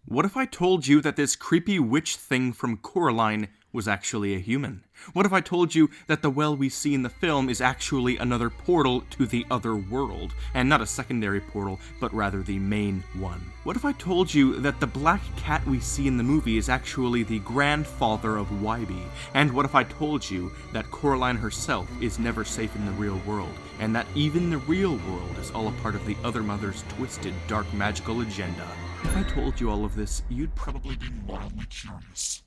What if I told you that this creepy witch thing from Coraline was actually a human? What if I told you that the well we see in the film is actually another portal to the other world, and not a secondary portal, but rather the main one? What if I told you that the black cat we see in the movie is actually the grandfather of Wybie? And what if I told you that Coraline herself is never safe in the real world, and that even the real world is all a part of the other mother's twisted, dark, magical agenda? If I told you all of this, you'd probably be mildly curious.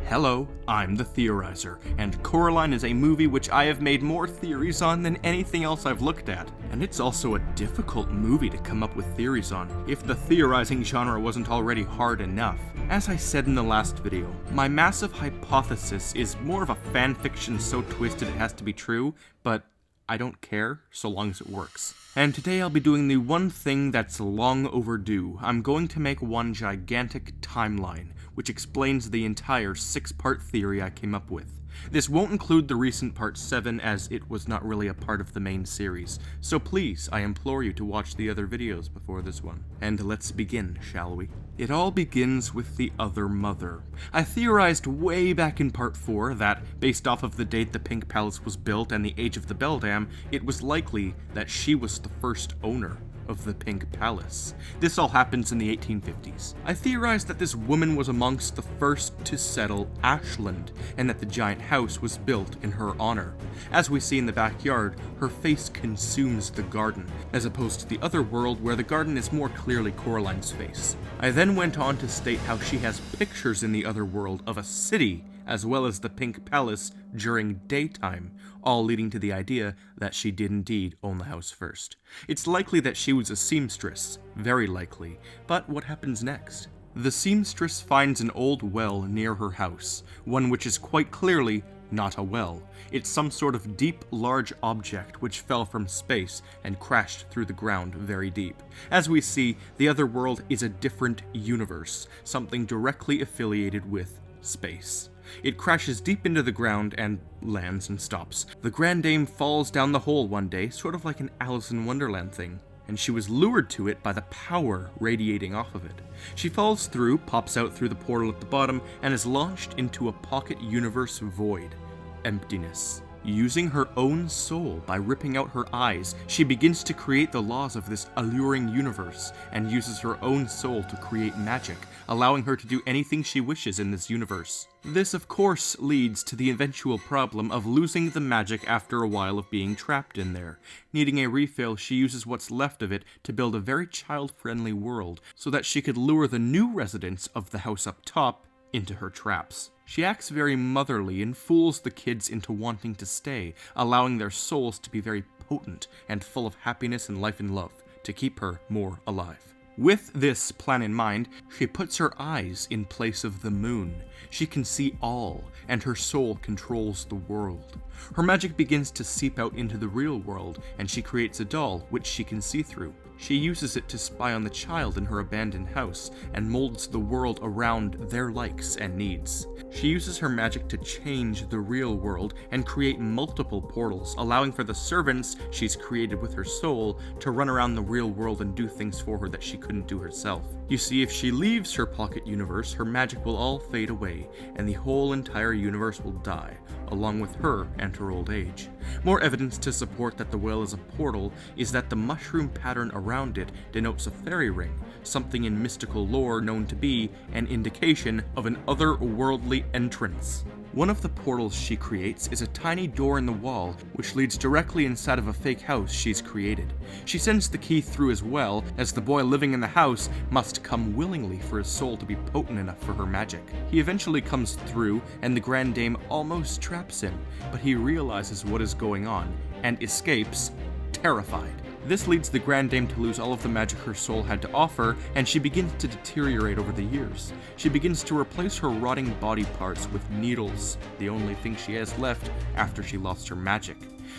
Hello, I'm the Theorizer, and Coraline is a movie which I have made more theories on than anything else I've looked at. And it's also a difficult movie to come up with theories on, if the theorizing genre wasn't already hard enough. As I said in the last video, my massive hypothesis is more of a fanfiction so twisted it has to be true, but I don't care, so long as it works. And today I'll be doing the one thing that's long overdue. I'm going to make one gigantic timeline, which explains the entire 6-part theory I came up with. This won't include the recent Part 7, as it was not really a part of the main series, so please, I implore you to watch the other videos before this one. And let's begin, shall we? It all begins with the other mother. I theorized way back in Part 4 that, based off of the date the Pink Palace was built and the age of the Beldam, it was likely that she was the first owner of the Pink Palace. This all happens in the 1850s. I theorized that this woman was amongst the first to settle Ashland, and that the giant house was built in her honor. As we see in the backyard, her face consumes the garden, as opposed to the other world where the garden is more clearly Coraline's face. I then went on to state how she has pictures in the other world of a city, as well as the Pink Palace during daytime, all leading to the idea that she did indeed own the house first. It's likely that she was a seamstress, very likely, but what happens next? The seamstress finds an old well near her house, one which is quite clearly not a well. It's some sort of deep, large object which fell from space and crashed through the ground very deep. As we see, the other world is a different universe, something directly affiliated with space. It crashes deep into the ground and lands and stops. The Grand Dame falls down the hole one day, sort of like an Alice in Wonderland thing, and she was lured to it by the power radiating off of it. She falls through, pops out through the portal at the bottom, and is launched into a pocket universe void. Emptiness. Using her own soul by ripping out her eyes, she begins to create the laws of this alluring universe, and uses her own soul to create magic, allowing her to do anything she wishes in this universe. This, of course, leads to the eventual problem of losing the magic after a while of being trapped in there. Needing a refill, she uses what's left of it to build a very child-friendly world, so that she could lure the new residents of the house up top into her traps. She acts very motherly and fools the kids into wanting to stay, allowing their souls to be very potent and full of happiness and life and love, to keep her more alive. With this plan in mind, she puts her eyes in place of the moon. She can see all, and her soul controls the world. Her magic begins to seep out into the real world, and she creates a doll which she can see through. She uses it to spy on the child in her abandoned house, and molds the world around their likes and needs. She uses her magic to change the real world and create multiple portals, allowing for the servants she's created with her soul to run around the real world and do things for her that she couldn't do herself. You see, if she leaves her pocket universe, her magic will all fade away, and the whole entire universe will die, along with her and her old age. More evidence to support that the well is a portal is that the mushroom pattern around it denotes a fairy ring, something in mystical lore known to be an indication of an otherworldly entrance. One of the portals she creates is a tiny door in the wall, which leads directly inside of a fake house she's created. She sends the key through as well, as the boy living in the house must come willingly for his soul to be potent enough for her magic. He eventually comes through, and the Grand Dame almost traps him, but he realizes what is going on, and escapes, terrified. This leads the Grand Dame to lose all of the magic her soul had to offer, and she begins to deteriorate over the years. She begins to replace her rotting body parts with needles, the only thing she has left after she lost her magic.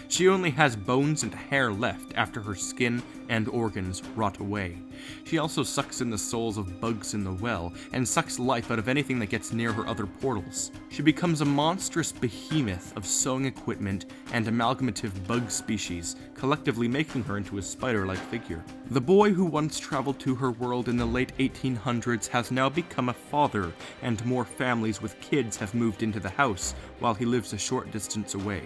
She only has bones and hair left after her skin and organs rot away. She also sucks in the souls of bugs in the well, and sucks life out of anything that gets near her other portals. She becomes a monstrous behemoth of sewing equipment and amalgamative bug species, collectively making her into a spider-like figure. The boy who once traveled to her world in the late 1800s has now become a father, and more families with kids have moved into the house, while he lives a short distance away.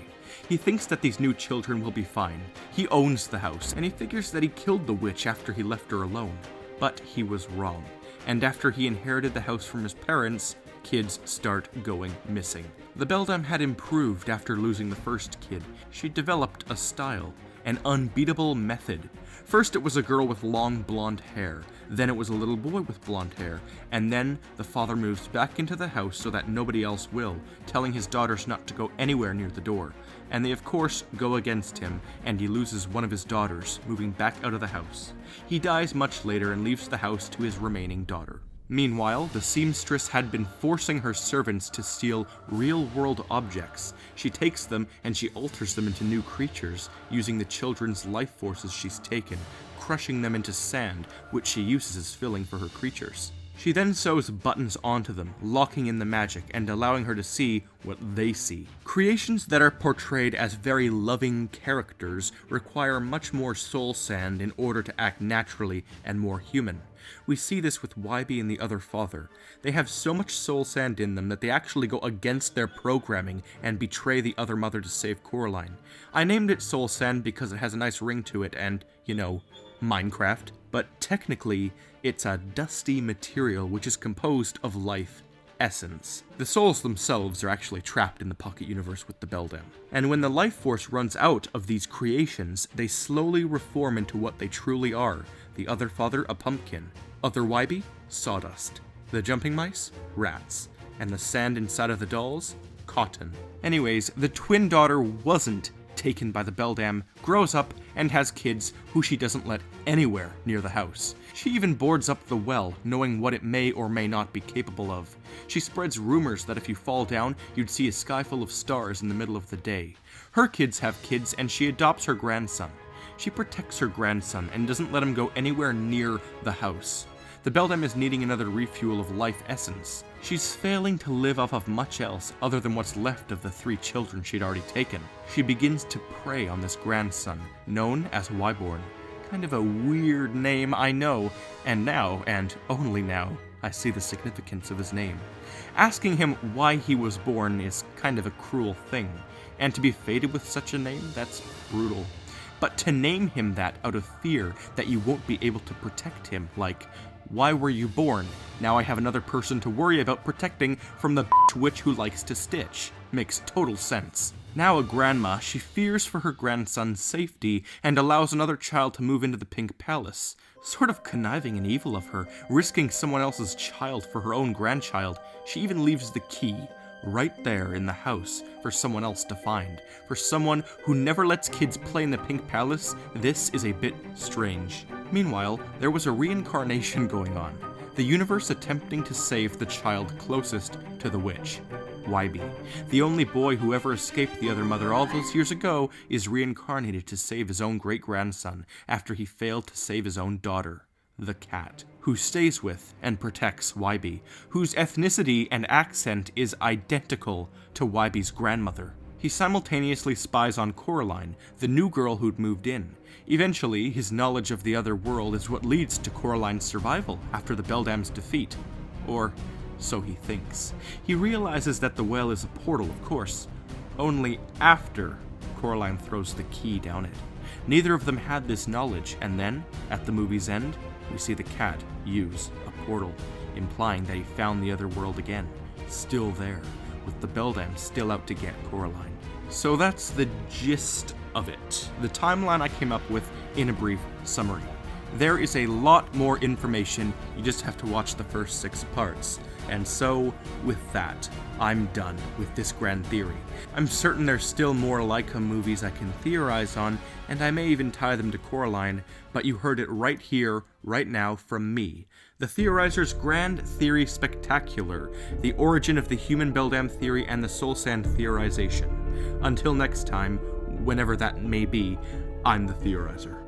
He thinks that these new children will be fine. He owns the house, and he figures that he killed the witch after he left her alone. But he was wrong, and after he inherited the house from his parents, kids start going missing. The beldam had improved after losing the first kid. She developed a style, an unbeatable method. First it was a girl with long blonde hair, then it was a little boy with blonde hair, and then the father moves back into the house so that nobody else will, telling his daughters not to go anywhere near the door. And they of course go against him, and he loses one of his daughters, moving back out of the house. He dies much later and leaves the house to his remaining daughter. Meanwhile, the seamstress had been forcing her servants to steal real-world objects. She takes them and she alters them into new creatures, using the children's life forces she's taken, crushing them into sand, which she uses as filling for her creatures. She then sews buttons onto them, locking in the magic and allowing her to see what they see. Creations that are portrayed as very loving characters require much more soul sand in order to act naturally and more human. We see this with Wybie and the other father. They have so much soul sand in them that they actually go against their programming and betray the other mother to save Coraline. I named it soul sand because it has a nice ring to it and, you know, Minecraft. But technically, it's a dusty material which is composed of life essence. The souls themselves are actually trapped in the pocket universe with the beldam. And when the life force runs out of these creations, they slowly reform into what they truly are. The other father, a pumpkin. Other Wybie, sawdust. The jumping mice, rats. And the sand inside of the dolls, cotton. Anyways, the twin daughter wasn't taken by the beldam, grows up, and has kids who she doesn't let anywhere near the house. She even boards up the well, knowing what it may or may not be capable of. She spreads rumors that if you fall down, you'd see a sky full of stars in the middle of the day. Her kids have kids, and she adopts her grandson. She protects her grandson and doesn't let him go anywhere near the house. The beldam is needing another refuel of life essence. She's failing to live off of much else other than what's left of the 3 children she'd already taken. She begins to prey on this grandson, known as Wyborn. Kind of a weird name, I know, and now, and only now, I see the significance of his name. Asking him why he was born is kind of a cruel thing, and to be fated with such a name, that's brutal. But to name him that out of fear that you won't be able to protect him, like, why were you born? Now I have another person to worry about protecting from the witch who likes to stitch. Makes total sense. Now a grandma, she fears for her grandson's safety and allows another child to move into the Pink Palace. Sort of conniving and evil of her, risking someone else's child for her own grandchild. She even leaves the key right there in the house for someone else to find. For someone who never lets kids play in the Pink Palace, this is a bit strange. Meanwhile, there was a reincarnation going on. The universe attempting to save the child closest to the witch, Wybie. The only boy who ever escaped the other mother all those years ago is reincarnated to save his own great-grandson after he failed to save his own daughter, the cat, who stays with and protects Wybie, whose ethnicity and accent is identical to Wybie's grandmother. He simultaneously spies on Coraline, the new girl who'd moved in. Eventually, his knowledge of the other world is what leads to Coraline's survival after the beldam's defeat. Or so he thinks. He realizes that the well is a portal, of course, only after Coraline throws the key down it. Neither of them had this knowledge, and then, at the movie's end, we see the cat use a portal, implying that he found the other world again, still there, with the beldam still out to get Coraline. So that's the gist of it. The timeline I came up with in a brief summary. There is a lot more information, you just have to watch the first 6 parts. And so, with that, I'm done with this grand theory. I'm certain there's still more Leica movies I can theorize on, and I may even tie them to Coraline, but you heard it right here, right now, from me. The Theorizer's Grand Theory Spectacular, the origin of the human beldam theory and the soul sand theorization. Until next time, whenever that may be, I'm the Theorizer.